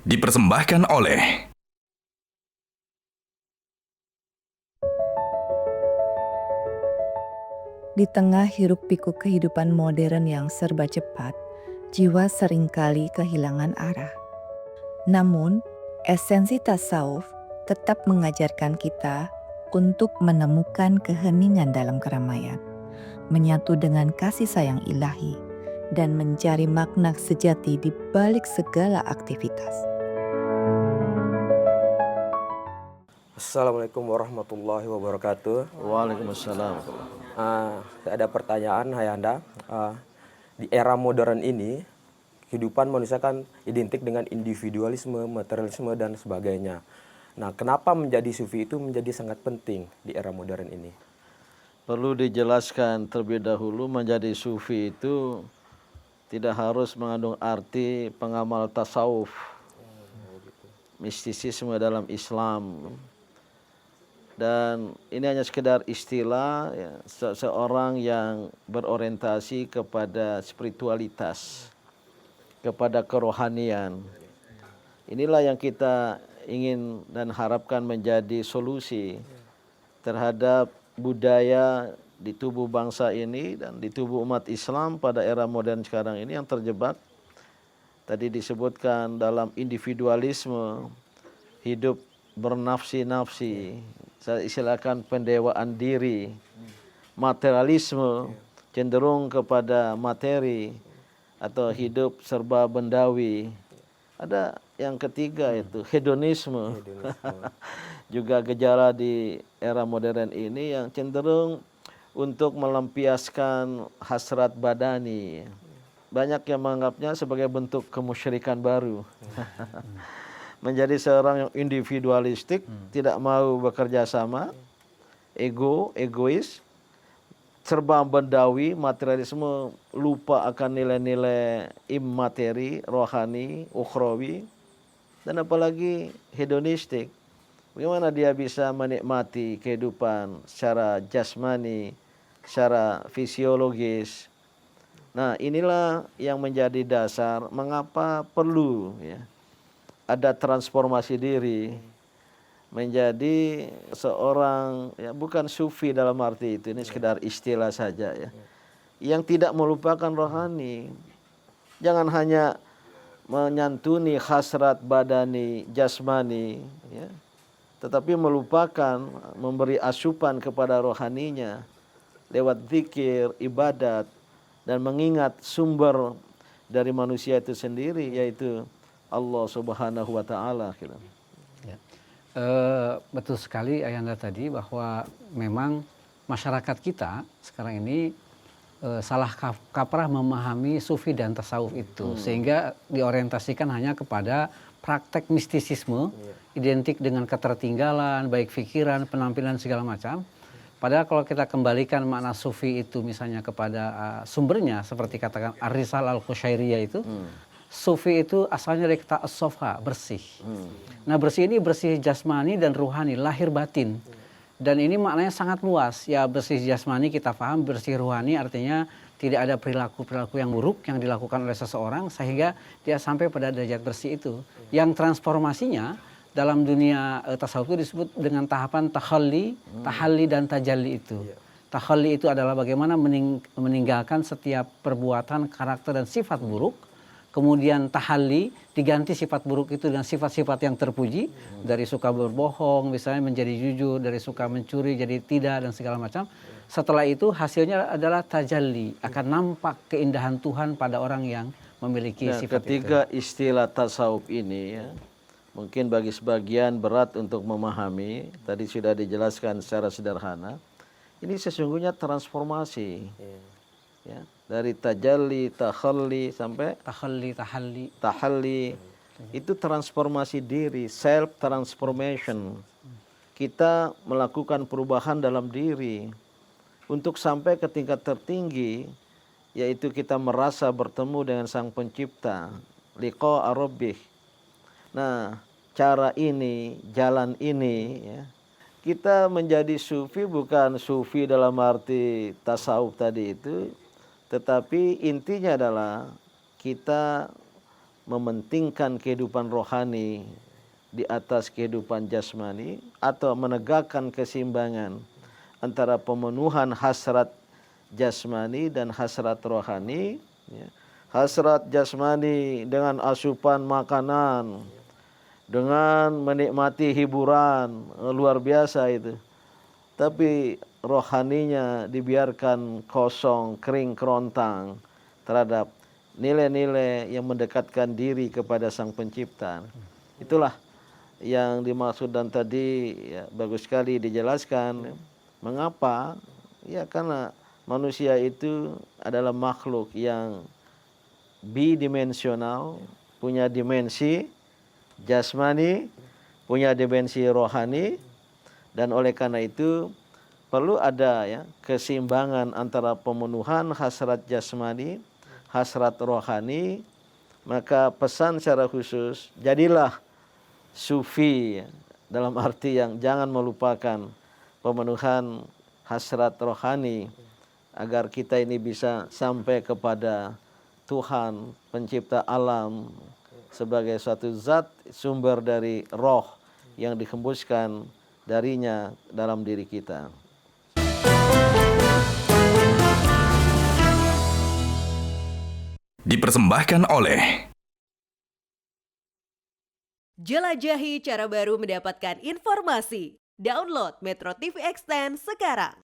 dipersembahkan oleh Di tengah hiruk-pikuk kehidupan modern yang serba cepat, jiwa seringkali kehilangan arah. Namun, esensi tasawuf tetap mengajarkan kita untuk menemukan keheningan dalam keramaian, menyatu dengan kasih sayang ilahi, dan mencari makna sejati di balik segala aktivitas. Assalamualaikum warahmatullahi wabarakatuh. Waalaikumsalam. Ada pertanyaan, Hayanda. Di era modern ini, kehidupan manusia kan identik dengan individualisme, materialisme, dan sebagainya. Nah, kenapa menjadi sufi itu menjadi sangat penting di era modern ini? Perlu dijelaskan terlebih dahulu, menjadi sufi itu tidak harus mengandung arti pengamal tasawuf, mistisisme dalam Islam. Dan ini hanya sekedar istilah ya, seseorang yang berorientasi kepada spiritualitas, kepada kerohanian. Inilah yang kita ingin dan harapkan menjadi solusi terhadap budaya di tubuh bangsa ini dan di tubuh umat Islam pada era modern sekarang ini yang terjebak tadi disebutkan dalam individualisme, hidup bernafsi-nafsi, saya istilahkan pendewaan diri, materialisme, cenderung kepada materi atau hidup serba bendawi. Ada yang ketiga itu hedonisme. Juga gejala di era modern ini yang cenderung untuk melampiaskan hasrat badani. Banyak yang menganggapnya sebagai bentuk kemusyrikan baru. Menjadi seorang yang individualistik, tidak mau bekerja sama, egois, serba bendawi, materialisme, lupa akan nilai-nilai immateri, rohani, ukhrawi, dan apalagi hedonistik. Bagaimana dia bisa menikmati kehidupan secara jasmani, secara fisiologis. Nah, inilah yang menjadi dasar mengapa perlu ya, ada transformasi diri menjadi seorang ya, bukan sufi dalam arti itu, ini sekedar istilah saja ya, yang tidak melupakan rohani. Jangan hanya menyantuni hasrat badani jasmani ya, tetapi melupakan memberi asupan kepada rohaninya lewat zikir, ibadat, dan mengingat sumber dari manusia itu sendiri, yaitu Allah Subhanahu wa Ta'ala. Ya. Betul sekali Ayanda tadi bahwa memang masyarakat kita sekarang ini salah kaprah memahami sufi dan tasawuf itu, sehingga diorientasikan hanya kepada praktek mistisisme, identik dengan ketertinggalan, baik pikiran, penampilan segala macam. Padahal kalau kita kembalikan makna sufi itu misalnya kepada sumbernya, seperti katakan Ar-Risal Al-Qushairiyah itu, sufi itu asalnya dari kata as-sofha, bersih. Nah, bersih ini bersih jasmani dan ruhani, lahir batin. Dan ini maknanya sangat luas. Ya, bersih jasmani kita paham, bersih ruhani artinya tidak ada perilaku-perilaku yang buruk yang dilakukan oleh seseorang sehingga dia sampai pada derajat bersih itu. Yang transformasinya dalam dunia tasawuf itu disebut dengan tahapan tahalli dan tajalli itu. Tahalli itu adalah bagaimana meninggalkan setiap perbuatan, karakter dan sifat buruk. Kemudian tahalli diganti sifat buruk itu dengan sifat-sifat yang terpuji, dari suka berbohong misalnya menjadi jujur, dari suka mencuri jadi tidak, dan segala macam. Setelah itu hasilnya adalah tajalli, akan nampak keindahan Tuhan pada orang yang memiliki sifat ketiga itu. istilah tasawuf ini ya, mungkin bagi sebagian berat untuk memahami, tadi sudah dijelaskan secara sederhana. Ini sesungguhnya transformasi. Ya, dari tajalli, takhalli sampai tahalli. Itu transformasi diri, self transformation. Kita melakukan perubahan dalam diri untuk sampai ke tingkat tertinggi, yaitu kita merasa bertemu dengan Sang Pencipta, liqa rabbih. Nah, cara ini, jalan ini ya, kita menjadi sufi bukan sufi dalam arti tasawuf tadi itu, tetapi intinya adalah kita mementingkan kehidupan rohani di atas kehidupan jasmani, atau menegakkan keseimbangan antara pemenuhan hasrat jasmani dan hasrat rohani. Ya. Hasrat jasmani dengan asupan makanan, dengan menikmati hiburan, luar biasa itu. Tapi rohaninya dibiarkan kosong, kering kerontang terhadap nilai-nilai yang mendekatkan diri kepada Sang Pencipta. Itulah yang dimaksud, dan tadi ya, bagus sekali dijelaskan. Mengapa? Ya karena manusia itu adalah makhluk yang bidimensional, punya dimensi jasmani, punya dimensi rohani, dan oleh karena itu perlu ada ya keseimbangan antara pemenuhan hasrat jasmani, hasrat rohani. Maka pesan secara khusus, jadilah sufi ya, dalam arti yang jangan melupakan pemenuhan hasrat rohani, agar kita ini bisa sampai kepada Tuhan pencipta alam sebagai suatu zat sumber dari roh yang dihembuskan darinya dalam diri kita. Dipersembahkan oleh Jelajahi cara baru mendapatkan informasi. Download Metro TV Extend sekarang.